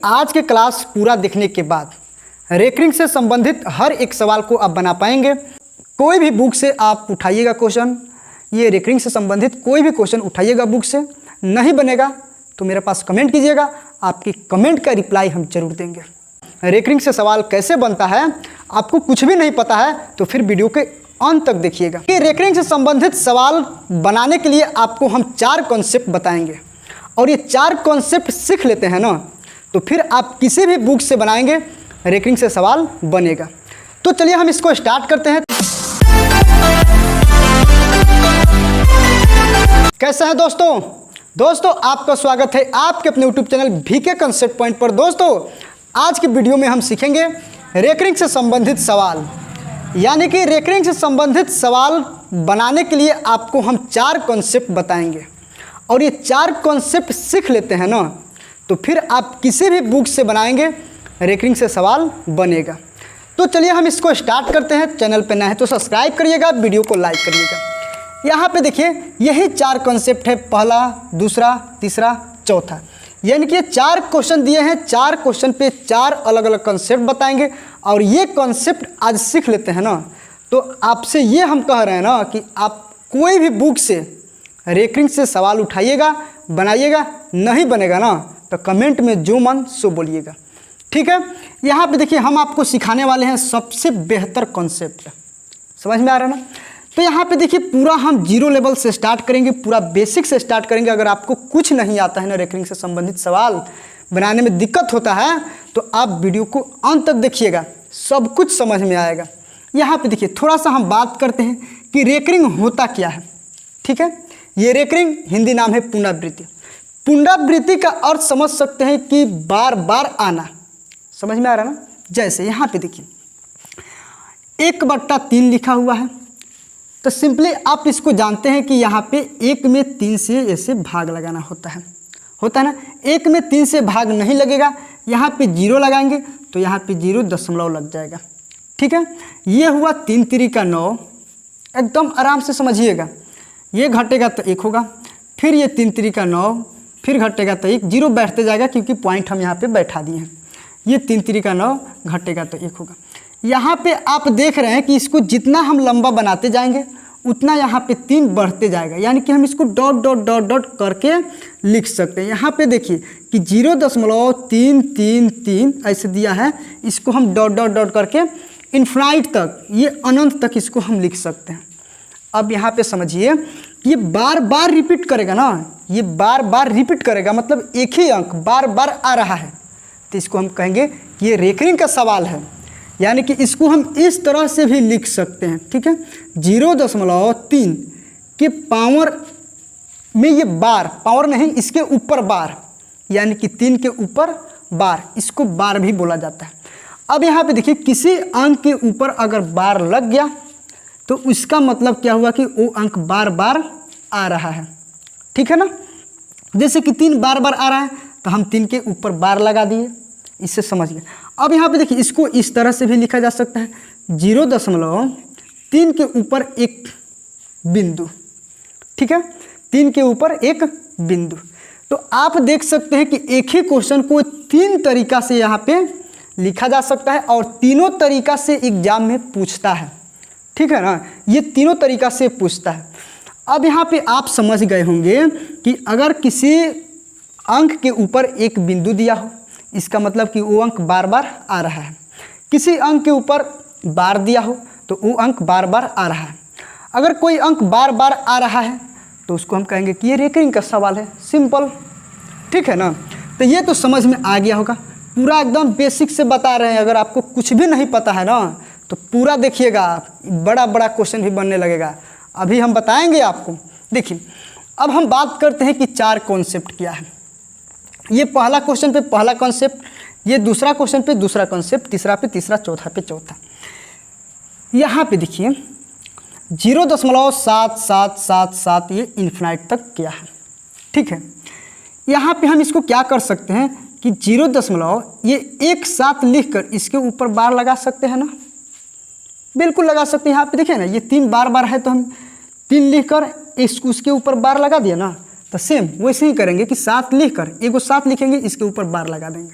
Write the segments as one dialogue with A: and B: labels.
A: आज के क्लास पूरा देखने के बाद रेकरिंग से संबंधित हर एक सवाल को आप बना पाएंगे। कोई भी बुक से आप उठाइएगा क्वेश्चन, ये रेकरिंग से संबंधित कोई भी क्वेश्चन उठाइएगा बुक से। नहीं बनेगा तो मेरे पास कमेंट कीजिएगा, आपकी कमेंट का रिप्लाई हम जरूर देंगे। रेकरिंग से सवाल कैसे बनता है, आपको कुछ भी नहीं पता है तो फिर वीडियो के अंत तक देखिएगा। कि रेकरिंग से संबंधित सवाल बनाने के लिए आपको हम 4 कॉन्सेप्ट बताएंगे और ये 4 कॉन्सेप्ट सीख लेते हैं ना तो फिर आप किसी भी बुक से बनाएंगे रेकरिंग से सवाल बनेगा। तो चलिए हम इसको स्टार्ट करते हैं। कैसे हैं दोस्तों आपका स्वागत है आपके अपने YouTube channel VK concept point पर। दोस्तों आज की वीडियो में हम सीखेंगे रेकरिंग से संबंधित सवाल, यानी कि रेकरिंग से संबंधित सवाल बनाने के लिए आपको हम 4 कॉन्सेप्ट बताएंगे और ये 4 कॉन्सेप्ट सीख लेते हैं ना तो फिर आप किसी भी बुक से बनाएंगे रेकरिंग से सवाल बनेगा। तो चलिए हम इसको स्टार्ट करते हैं। चैनल पे नए हैं तो सब्सक्राइब करिएगा, वीडियो को लाइक करिएगा। यहाँ पे देखिए यही 4 कॉन्सेप्ट है, पहला, दूसरा, तीसरा, चौथा, यानी कि 4 क्वेश्चन दिए हैं। 4 क्वेश्चन पे 4 अलग अलग कॉन्सेप्ट बताएंगे और ये कॉन्सेप्ट आज सीख लेते हैं ना तो आपसे ये हम कह रहे हैं ना कि आप कोई भी बुक से रेकरिंग से सवाल उठाइएगा, बनाइएगा। नहीं बनेगा ना तो कमेंट में जो मन सो बोलिएगा, ठीक है। यहाँ पे देखिए हम आपको सिखाने वाले हैं सबसे बेहतर कॉन्सेप्ट, समझ में आ रहा है ना। तो यहाँ पे देखिए पूरा हम 0 लेवल से स्टार्ट करेंगे, पूरा बेसिक से स्टार्ट करेंगे। अगर आपको कुछ नहीं आता है ना रेकरिंग से संबंधित सवाल बनाने में दिक्कत होता है तो आप वीडियो को अंत तक देखिएगा, सब कुछ समझ में आएगा। यहाँ पे देखिए थोड़ा सा हम बात करते हैं कि रेकरिंग होता क्या है, ठीक है। ये रेकरिंग हिंदी नाम है पुनरावृत्ति। पुनरावृत्ति का अर्थ समझ सकते हैं कि बार बार आना, समझ में आ रहा है ना। जैसे यहाँ पे देखिए 1/3 लिखा हुआ है तो सिंपली आप इसको जानते हैं कि यहाँ पे 1 में 3 से ऐसे भाग लगाना होता है ना। 1 में 3 से भाग नहीं लगेगा, यहाँ पे 0 लगाएंगे तो यहाँ पे 0 दशमलव लग जाएगा, ठीक है। ये हुआ 3 3 का 9, एकदम आराम से समझिएगा। ये घटेगा तो 1 होगा, फिर ये 3 3 का 9, फिर घटेगा तो 1, 0 बैठते जाएगा क्योंकि पॉइंट हम यहाँ पे बैठा दिए हैं। ये 3 3 का 9 घटेगा तो 1 होगा। यहाँ पे आप देख रहे हैं कि इसको जितना हम लंबा बनाते जाएंगे उतना यहाँ पे 3 बढ़ते जाएगा, यानी कि हम इसको डॉट डॉट डॉट डॉट करके लिख सकते हैं। यहाँ पे देखिए कि 0.333 ऐसे दिया है, इसको हम डॉट डॉट डॉट करके इन्फिनाइट तक, ये अनंत तक इसको हम लिख सकते हैं। अब यहाँ पे समझिए ये बार बार रिपीट करेगा ना, ये बार बार रिपीट करेगा, मतलब एक ही अंक बार बार आ रहा है तो इसको हम कहेंगे कि ये रेकरिंग का सवाल है, यानी कि इसको हम इस तरह से भी लिख सकते हैं, ठीक है। 0.3 के पावर में ये बार, पावर नहीं इसके ऊपर बार, यानी कि 3 के ऊपर बार, इसको बार भी बोला जाता है। अब यहाँ पे देखिए किसी अंक के ऊपर अगर बार लग गया तो इसका मतलब क्या हुआ कि वो अंक बार बार आ रहा है, ठीक है ना। जैसे कि 3 बार बार आ रहा है तो हम 3 के ऊपर बार लगा दिए, इससे समझ गए। अब यहाँ पे देखिए इसको इस तरह से भी लिखा जा सकता है, 0.3 के ऊपर एक बिंदु, ठीक है, 3 के ऊपर एक बिंदु। तो आप देख सकते हैं कि एक ही क्वेश्चन को 3 तरीका से यहाँ पे लिखा जा सकता है और तीनों तरीका से एग्जाम में पूछता है, ठीक है ना। ये तीनों तरीका से पूछता है। अब यहाँ पे आप समझ गए होंगे कि अगर किसी अंक के ऊपर एक बिंदु दिया हो इसका मतलब कि वो अंक बार बार आ रहा है। किसी अंक के ऊपर बार दिया हो तो वो अंक बार बार आ रहा है। अगर कोई अंक बार बार आ रहा है तो उसको हम कहेंगे कि ये रेकरिंग का सवाल है, सिंपल, ठीक है ना। तो ये तो समझ में आ गया होगा, पूरा एकदम बेसिक से बता रहे हैं। अगर आपको कुछ भी नहीं पता है ना तो पूरा देखिएगा, बड़ा बड़ा क्वेश्चन भी बनने लगेगा, अभी हम बताएंगे आपको। देखिए अब हम बात करते हैं कि 4 कॉन्सेप्ट क्या है। ये पहला क्वेश्चन पे पहला कॉन्सेप्ट, ये दूसरा क्वेश्चन पे दूसरा कॉन्सेप्ट, तीसरा पे तीसरा, चौथा पे चौथा। यहाँ पे देखिए 0.7777 ये इन्फिनाइट तक किया है, ठीक है। यहाँ पे हम इसको क्या कर सकते हैं कि 0. ये एक साथ लिख कर इसके ऊपर बार लगा सकते हैं ना, बिल्कुल लगा सकते हैं। यहाँ पे देखिए ना ये 3 बार बार है तो हम 3 लिख कर उसके ऊपर बार लगा दिया ना, तो सेम वैसे ही करेंगे कि 7 लिख कर एगो 7 लिखेंगे, इसके ऊपर बार लगा देंगे।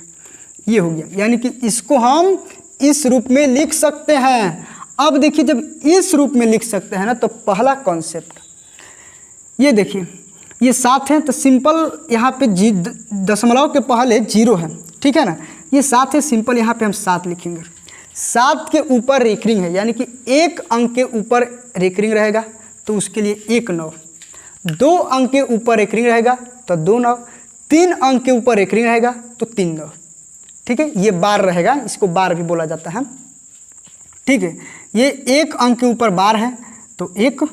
A: ये हो गया, यानी कि इसको हम इस रूप में लिख सकते हैं। अब देखिए जब इस रूप में लिख सकते हैं ना, तो पहला कॉन्सेप्ट ये देखिए, ये 7 है तो सिंपल यहाँ पे दशमलव के पहले 0 है, ठीक है ना। ये 7 है, सिंपल यहाँ पे हम 7 लिखेंगे। 7 के ऊपर रेकरिंग है, यानी कि 1 अंक के ऊपर रेकरिंग रहेगा तो उसके लिए 1 9। 2 अंक के ऊपर रेकरिंग रहेगा तो 2 9। 3 अंक के ऊपर रेकरिंग रहेगा तो 3 9, ठीक है। ये बार रहेगा, इसको बार भी बोला जाता है, ठीक है। ये 1 अंक के ऊपर बार है तो 1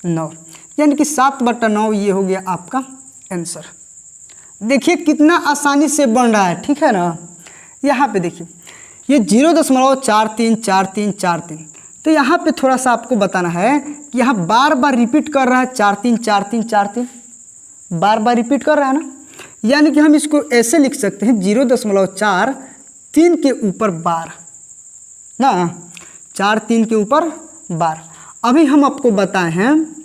A: 9, यानी कि 7/9 ये हो गया आपका आंसर। देखिए कितना आसानी से बन रहा है, ठीक है ना। यहाँ पे देखिए ये 0.434343, तो यहाँ पे थोड़ा सा आपको बताना है कि यहाँ बार बार रिपीट कर रहा है 4 3 4 3 4 3, बार बार रिपीट कर रहा है ना, यानी कि हम इसको ऐसे लिख सकते हैं 0.4 3 के ऊपर बार ना, 4 3 के ऊपर बार। अभी हम आपको बताए हैं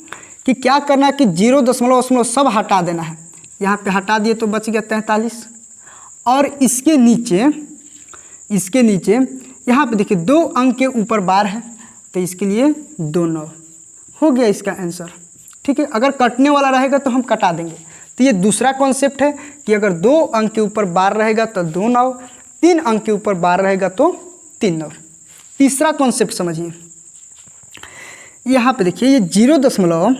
A: कि क्या करना है कि 0.0 सब हटा देना है। यहाँ पे हटा दिए तो बच गया 43, और इसके नीचे यहाँ पे देखिए 2 अंक के ऊपर बार है तो इसके लिए 2 9 हो गया इसका आंसर, ठीक है। अगर कटने वाला रहेगा तो हम कटा देंगे। तो ये दूसरा कॉन्सेप्ट है कि अगर 2 अंक के ऊपर बार रहेगा तो 2 9, 3 अंक के ऊपर बार रहेगा तो 3 9। तीसरा कॉन्सेप्ट समझिए, यहाँ पे देखिए ये 0.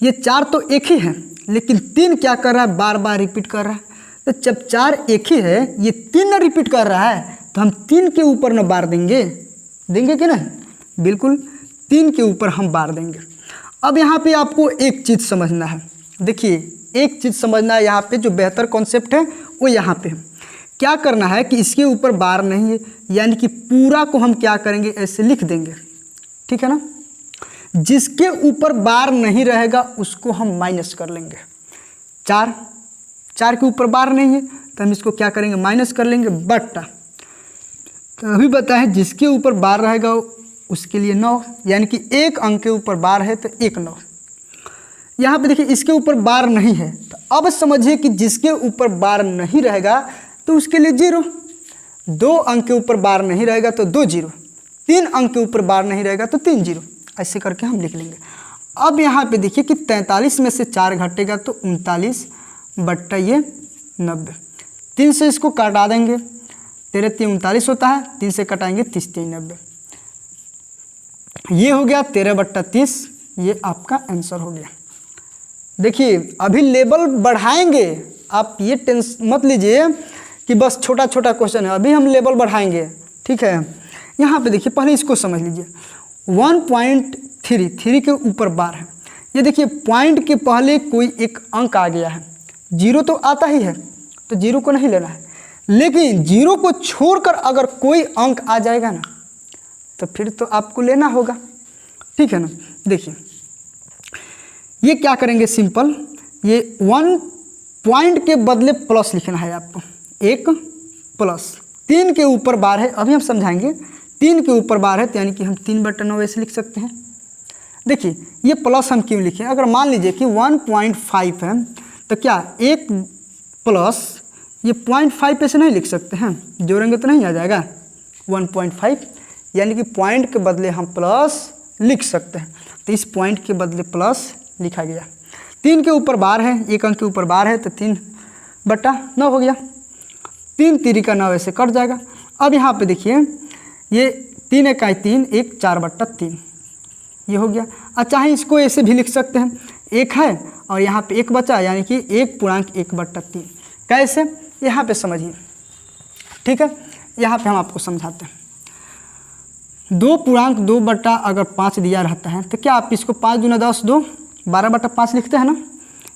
A: ये 4 तो एक ही है, लेकिन 3 क्या कर रहा है, बार बार रिपीट कर रहा है। तो जब 4 एक ही है, ये 3 ना रिपीट कर रहा है, तो हम 3 के ऊपर ना बार देंगे कि नहीं, बिल्कुल 3 के ऊपर हम बार देंगे। अब यहाँ पे आपको एक चीज़ समझना है, देखिए एक चीज़ समझना है यहाँ पे, जो बेहतर कॉन्सेप्ट है वो यहाँ पे है। क्या करना है कि इसके ऊपर बार नहीं है, यानी कि पूरा को हम क्या करेंगे, ऐसे लिख देंगे, ठीक है ना। जिसके ऊपर बार नहीं रहेगा उसको हम माइनस कर लेंगे। 4 के ऊपर बार नहीं है तो हम इसको क्या करेंगे, माइनस कर लेंगे, बट्टा। तो अभी बताएं जिसके ऊपर बार रहेगा उसके लिए 9, यानी कि 1 अंक के ऊपर बार है तो 1 9। यहाँ पे देखिए इसके ऊपर बार नहीं है, तो अब समझिए कि जिसके ऊपर बार नहीं रहेगा तो उसके लिए 0। 2 अंक के ऊपर बार नहीं रहेगा तो 2 0। 3 अंक के ऊपर बार नहीं रहेगा तो 3 0, ऐसे करके हम लिख लेंगे। अब यहाँ पे देखिए कि 43 में से 4 घटेगा तो 39/90। 3 से इसको काटा देंगे, 13 3 39 होता है, 3 से कटाएंगे 30 3 90, ये हो गया 13/30। ये आपका आंसर हो गया। देखिए अभी लेवल बढ़ाएंगे, आप ये टेंशन मत लीजिए कि बस छोटा छोटा क्वेश्चन है, अभी हम लेवल बढ़ाएंगे, ठीक है। यहाँ पे देखिए पहले इसको समझ लीजिए, 1.3 के ऊपर बार है। ये देखिए पॉइंट के पहले कोई एक अंक आ गया है, 0 तो आता ही है तो 0 को नहीं लेना है, लेकिन 0 को छोड़कर अगर कोई अंक आ जाएगा ना तो फिर तो आपको लेना होगा, ठीक है ना। देखिए ये क्या करेंगे, सिंपल ये 1 पॉइंट के बदले प्लस लिखना है आपको, 1 प्लस 3 के ऊपर बार है। अभी हम समझाएंगे, 3 के ऊपर बार है तो यानी कि हम 3/9 ऐसे लिख सकते हैं। देखिए ये प्लस हम क्यों लिखें, अगर मान लीजिए कि 1.5 है तो क्या 1 प्लस ये 0.5 ऐसे नहीं लिख सकते हैं, जोड़ेंगे तो नहीं आ जाएगा 1.5, यानी कि पॉइंट के बदले हम प्लस लिख सकते हैं। तो इस पॉइंट के बदले प्लस लिखा गया। 3 के ऊपर बार है, 1 अंक के ऊपर बार है तो 3/9 हो गया। 3 3 का 9 ऐसे कट जाएगा। अब यहाँ पे देखिए ये 3 1 3 1 4/3 ये हो गया। चाहे इसको ऐसे भी लिख सकते हैं, 1 है और यहाँ पे 1 बचा, यानी कि 1.1/3। कैसे, यहाँ पे समझिए, ठीक है। यहाँ पे हम आपको समझाते हैं। 2.2 अगर 5 दिया रहता है तो क्या आप इसको 5 दूना 10 2 12/5 लिखते हैं ना,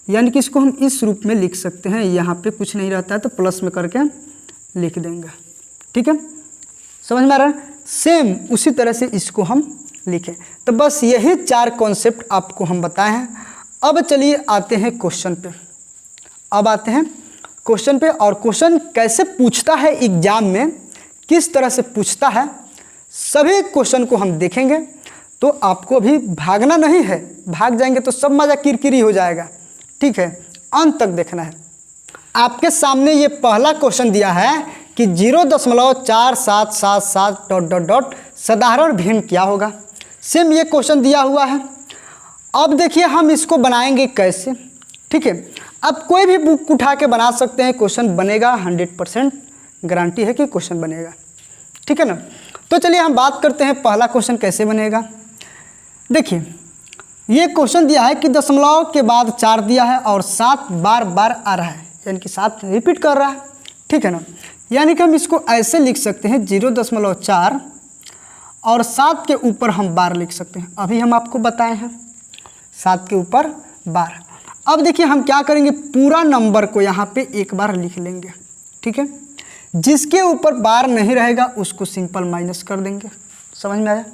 A: यानी कि इसको हम इस रूप में लिख सकते हैं। यहाँ पे कुछ नहीं रहता है तो प्लस में करके लिख देंगे, ठीक है, समझ में आ रहा है। सेम उसी तरह से इसको हम लिखें। तो बस यही 4 कॉन्सेप्ट आपको हम बताए हैं। अब चलिए आते हैं क्वेश्चन पे। और क्वेश्चन कैसे पूछता है एग्जाम में, किस तरह से पूछता है, सभी क्वेश्चन को हम देखेंगे। तो आपको अभी भागना नहीं है, भाग जाएंगे तो सब मज़ा किरकिरी हो जाएगा, ठीक है। अंत तक देखना है। आपके सामने ये पहला क्वेश्चन दिया है कि 0.4777 डॉट डॉट डॉट साधारण भिन्न क्या होगा। सेम ये क्वेश्चन दिया हुआ है। अब देखिए हम इसको बनाएंगे कैसे, ठीक है। अब कोई भी बुक उठा के बना सकते हैं, क्वेश्चन बनेगा, 100% गारंटी है कि क्वेश्चन बनेगा, ठीक है ना। तो चलिए हम बात करते हैं पहला क्वेश्चन कैसे बनेगा। देखिए ये क्वेश्चन दिया है कि दशमलव के बाद 4 दिया है और 7 बार बार आ रहा है, यानी कि 7 रिपीट कर रहा है, ठीक है ना। यानी कि हम इसको ऐसे लिख सकते हैं 0.4 और 7 के ऊपर हम बार लिख सकते हैं। अभी हम आपको बताए हैं 7 के ऊपर बार। अब देखिए हम क्या करेंगे, पूरा नंबर को यहाँ पे एक बार लिख लेंगे, ठीक है। जिसके ऊपर बार नहीं रहेगा उसको सिंपल माइनस कर देंगे, समझ में आया।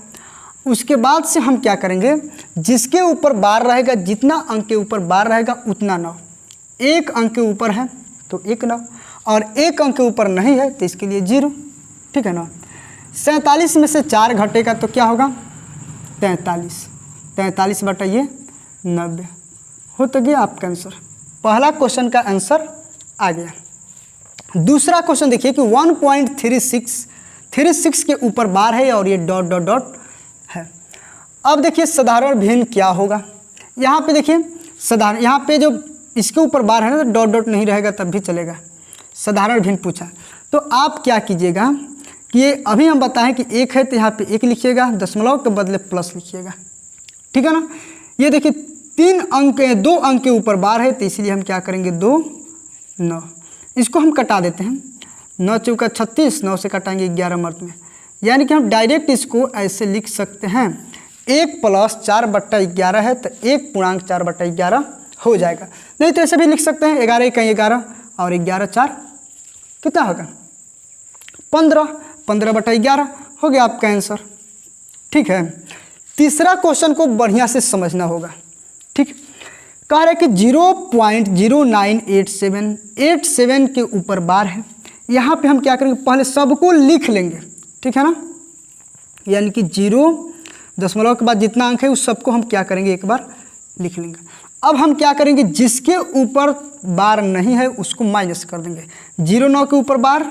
A: उसके बाद से हम क्या करेंगे, जिसके ऊपर बार रहेगा, जितना अंक के ऊपर बार रहेगा उतना 9। एक अंक के ऊपर है तो 1 9, और एक अंक के ऊपर नहीं है तो इसके लिए 0, ठीक है ना। 47 में से 4 घटेगा तो क्या होगा, 43। 43 बटा ये 90 हो तो गया आपका आंसर। पहला क्वेश्चन का आंसर आ गया। दूसरा क्वेश्चन देखिए कि 1.36 के ऊपर बार है और ये डॉट डॉट डॉट है। अब देखिए साधारण भिन्न क्या होगा। यहाँ पे देखिए साधारण, यहाँ पे जो इसके ऊपर बार है ना तो डॉट डॉट नहीं रहेगा तब भी चलेगा। साधारण भिन्न पूछा तो आप क्या कीजिएगा कि ये अभी हम बताएं कि 1 है तो यहाँ पे 1 लिखिएगा, दशमलव के बदले प्लस लिखिएगा, ठीक है ना। ये देखिए 2 अंक के ऊपर बार है तो इसीलिए हम क्या करेंगे 2 9। इसको हम कटा देते हैं, 9 चौका 36, 9 से कटाएंगे 11 मर्द में, यानी कि हम डायरेक्ट इसको ऐसे लिख सकते हैं 1 + 4 बट्टा 11 है तो 1.4 बट्टा 11 हो जाएगा। नहीं तो ऐसे भी लिख सकते हैं 11 का 11 और 11 4 कितना होगा 15, 15 बटा 11 हो गया आपका आंसर, ठीक है। तीसरा क्वेश्चन को बढ़िया से समझना होगा, ठीक। कह रहा है कि 0.0987 के ऊपर बार है। यहाँ पे हम क्या करेंगे, पहले सबको लिख लेंगे, ठीक है ना। यानी कि 0 दशमलव के बाद जितना अंक है उस सबको हम क्या करेंगे एक बार लिख लेंगे। अब हम क्या करेंगे, जिसके ऊपर बार नहीं है उसको माइनस कर देंगे। 0.9 के ऊपर बार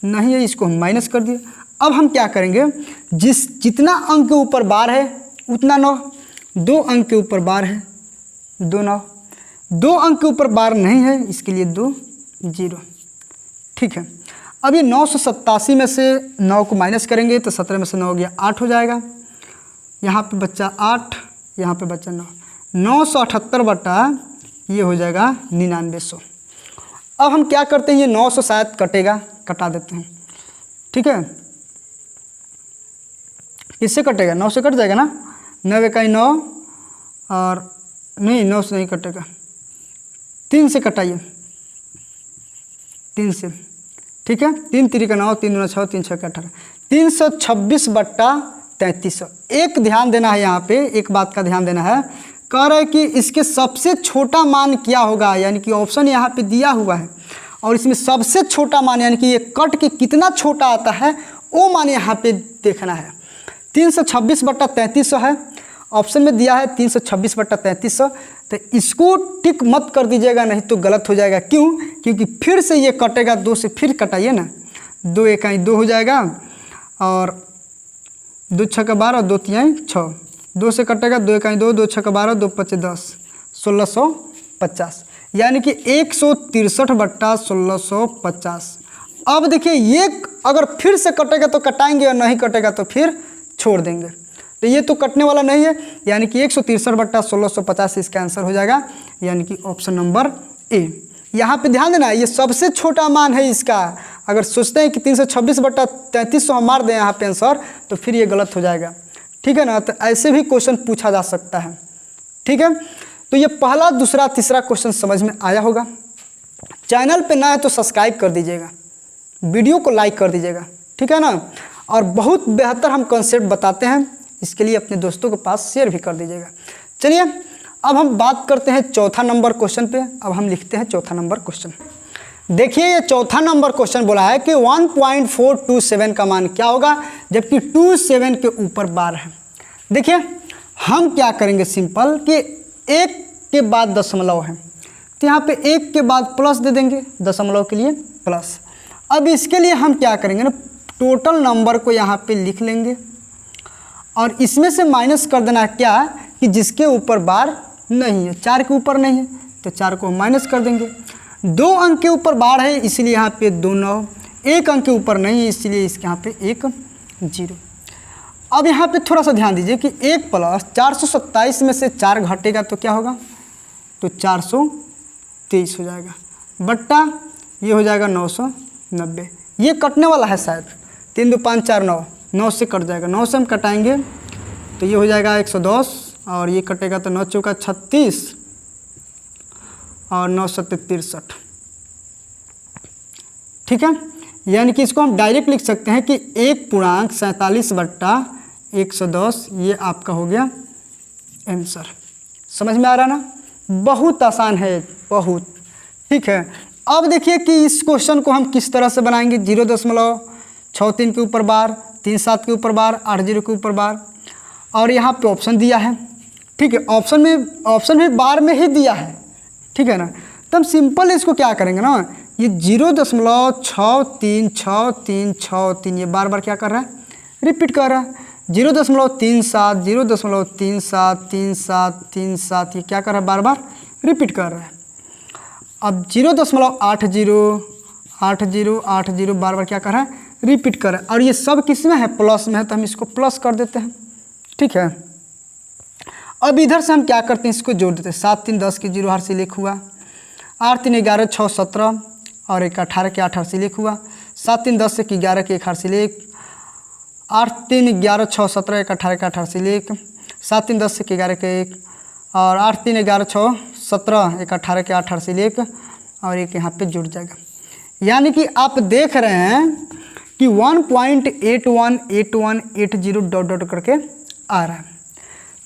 A: नहीं है, इसको हम माइनस कर दिए। अब हम क्या करेंगे, जितना अंक के ऊपर बार है उतना 9। 2 अंक के ऊपर बार है 2 9, 2 अंक के ऊपर बार नहीं है इसके लिए 2 0, ठीक है। अब ये 987 में से 9 को माइनस करेंगे तो 17 में से 9 हो गया 8 हो जाएगा। यहाँ पे बच्चा 8, यहाँ पे बच्चा 9, 978 बटा ये हो जाएगा 9900। अब हम क्या करते हैं, ये 900 शायद कटेगा, कटा देते हैं, ठीक है। किससे कटेगा, 9 से कट जाएगा ना, 9 का 9 और नहीं 9 से नहीं कटेगा, 3 से कटाइए, 3 से, ठीक है। 3 3 का 9, 3 2 6, 3 6 का 18, 326 बट्टा 3300। एक ध्यान देना है यहाँ पे, एक बात का ध्यान देना है, कह रहा है कि इसके सबसे छोटा मान क्या होगा, यानी कि ऑप्शन यहाँ पे दिया हुआ है और इसमें सबसे छोटा मान यानी कि ये कट के कितना छोटा आता है वो मान यहाँ पे देखना है। 326 बट्टा 3300 है, ऑप्शन में दिया है 326 बट्टा 3300, तो इसको टिक मत कर दीजिएगा नहीं तो गलत हो जाएगा। क्यों, क्योंकि फिर से ये कटेगा, 2 से फिर कटाइए ना, 2 1 2 हो जाएगा और 2 6 का 12, 2 3 6, 2 से कटेगा, 2 1 2, 2 6 का 12, 2 5 10, 1650, यानी कि 163 बट्टा 1650। अब देखिए ये अगर फिर से कटेगा तो कटाएंगे और नहीं कटेगा तो फिर छोड़ देंगे, तो ये तो कटने वाला नहीं है, यानी कि 163 बट्टा 1650 इसका आंसर हो जाएगा, यानी कि ऑप्शन नंबर ए। यहाँ पे ध्यान देना, ये सबसे छोटा मान है इसका। अगर सोचते हैं कि 326 बट्टा 3300 हम मार दें यहाँ पे आंसर तो फिर ये गलत हो जाएगा, ठीक है ना। तो ऐसे भी क्वेश्चन पूछा जा सकता है, ठीक है। तो ये पहला, दूसरा, तीसरा क्वेश्चन समझ में आया होगा। चैनल पे नया है तो सब्सक्राइब कर दीजिएगा, वीडियो को लाइक कर दीजिएगा, ठीक है ना। और बहुत बेहतर हम कॉन्सेप्ट बताते हैं, इसके लिए अपने दोस्तों के पास शेयर भी कर दीजिएगा। चलिए अब हम बात करते हैं चौथा नंबर क्वेश्चन पे। अब हम लिखते हैं चौथा नंबर क्वेश्चन। देखिए ये चौथा नंबर क्वेश्चन बोला है कि 1.427 का मान क्या होगा जबकि 27 के ऊपर बार है। देखिए हम क्या करेंगे, सिंपल कि 1 के बाद दशमलव है तो यहाँ पे 1 के बाद प्लस दे देंगे, दशमलव के लिए प्लस। अब इसके लिए हम क्या करेंगे ना, टोटल नंबर को यहाँ पे लिख लेंगे और इसमें से माइनस कर देना क्या कि जिसके ऊपर बार नहीं है, 4 के ऊपर नहीं है तो 4 को हम माइनस कर देंगे। 2 अंक के ऊपर बार है इसलिए यहाँ पे 2 9, 1 अंक के ऊपर नहीं है इसलिए इसके यहाँ पे 1 0। अब यहाँ पे थोड़ा सा ध्यान दीजिए कि 1 प्लस 427 में से 4 घटेगा तो क्या होगा, तो 423 हो जाएगा, बट्टा ये हो जाएगा 990। ये कटने वाला है शायद, 3 2 5 4 9, 9 से कट जाएगा, 9 से हम कटाएंगे तो ये हो जाएगा 110 और ये कटेगा तो 9 चौका 36 और 9 सत्ते 63। ठीक है, यानी कि इसको हम डायरेक्ट लिख सकते हैं कि 1.47 बट्टा 110 ये आपका हो गया आंसर। समझ में आ रहा ना, बहुत आसान है, बहुत। ठीक है, अब देखिए कि इस क्वेश्चन को हम किस तरह से बनाएंगे। 0.63 के ऊपर बार, 37 के ऊपर बार, 80 के ऊपर बार और यहाँ पे ऑप्शन दिया है। ठीक है, ऑप्शन भी बार में ही दिया है। ठीक है ना, तो हम सिंपल इसको क्या करेंगे ना, ये 0.636363 ये बार बार क्या कर रहा है, रिपीट कर रहा है। 0.37 0.373737 ये क्या कर रहा है, बार बार रिपीट कर रहा है। अब 0.808080 बार बार क्या कर रहा है, रिपीट कर रहा है। और ये सब किस में है, प्लस में है, तो हम इसको प्लस कर देते हैं। ठीक है, अब इधर से हम क्या करते हैं, इसको जोड़ देते हैं। 7 3 10 की 0 हर से लेख हुआ, 8 3 11 6 17 और 1 18 के 8 हर से लेख हुआ, 7 3 10 की 11 के 1 हर से लेख, 8 3 11 6 17 1 18 के 8 हर से लेख, 7 3 10 के 11 के 1 और 8 3 11 6 17 1 18 के 8 हर से लेख और एक यहाँ पे जुड़ जाएगा। यानी कि आप देख रहे हैं कि 1.818180 डॉट डॉट करके आ रहा है।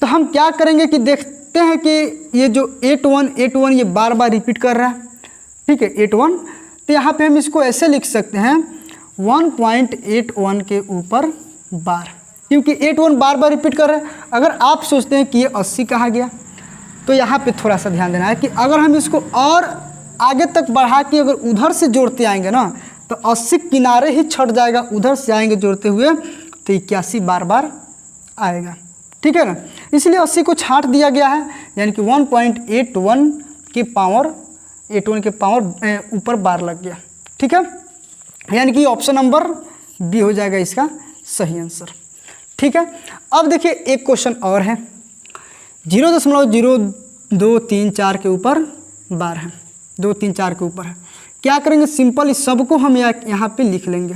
A: तो हम क्या करेंगे कि देखते हैं कि ये जो 8181 ये बार बार रिपीट कर रहा है। ठीक है, 81, तो यहाँ पे हम इसको ऐसे लिख सकते हैं 1.81 के ऊपर बार, क्योंकि 81 बार बार रिपीट कर रहा है। अगर आप सोचते हैं कि ये 80 कहाँ गया, तो यहाँ पे थोड़ा सा ध्यान देना है कि अगर हम इसको और आगे तक बढ़ा के अगर उधर से जोड़ते आएंगे ना, तो 80 किनारे ही छट जाएगा, उधर से आएंगे जोड़ते हुए तो 81 बार बार आएगा। ठीक है ना, इसलिए 80 को छांट दिया गया है, यानी कि 1.81 के पावर 81 के पावर ऊपर बार लग गया। ठीक है, यानी कि ऑप्शन नंबर बी हो जाएगा इसका सही आंसर। ठीक है, अब देखिए एक क्वेश्चन और है, 0.0234 के ऊपर बार है, 2 3 4 के ऊपर है। क्या करेंगे, सिंपल इस सबको हम यहाँ पे लिख लेंगे।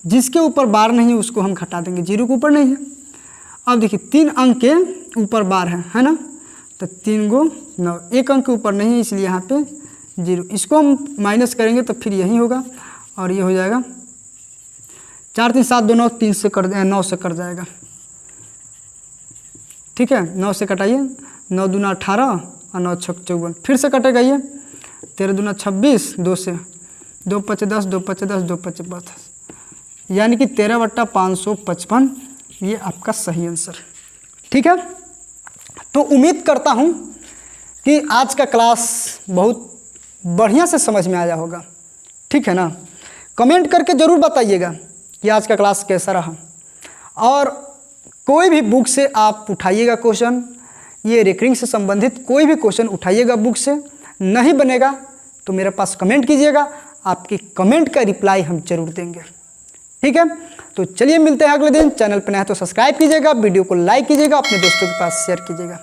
A: जिसके ऊपर बार नहीं है उसको हम घटा देंगे, 0 के ऊपर नहीं है। अब देखिए 3 अंक के ऊपर बार है ना, तो 3 गो 9, 1 अंक के ऊपर नहीं है इसलिए यहाँ पे 0। इसको हम माइनस करेंगे तो फिर यही होगा और ये हो जाएगा 4 3 7 2 9, 3 से कर 9 से कट जाएगा। ठीक है, 9 से कटाइए, 9 दूना 18 और 9 छक 54, फिर से कटेगा ये 13 दूना 26, 2 से 2 5 10 2 5 10 2 5 32, यानी कि 13/555 ये आपका सही आंसर। ठीक है, तो उम्मीद करता हूँ कि आज का क्लास बहुत बढ़िया से समझ में आया होगा। ठीक है ना, कमेंट करके ज़रूर बताइएगा कि आज का क्लास कैसा रहा। और कोई भी बुक से आप उठाइएगा क्वेश्चन, ये रेकरिंग से संबंधित कोई भी क्वेश्चन उठाइएगा बुक से, नहीं बनेगा तो मेरे पास कमेंट कीजिएगा, आपके कमेंट का रिप्लाई हम जरूर देंगे। ठीक है, तो चलिए मिलते हैं अगले दिन। चैनल पर नया है तो सब्सक्राइब कीजिएगा, वीडियो को लाइक कीजिएगा, अपने दोस्तों के पास शेयर कीजिएगा।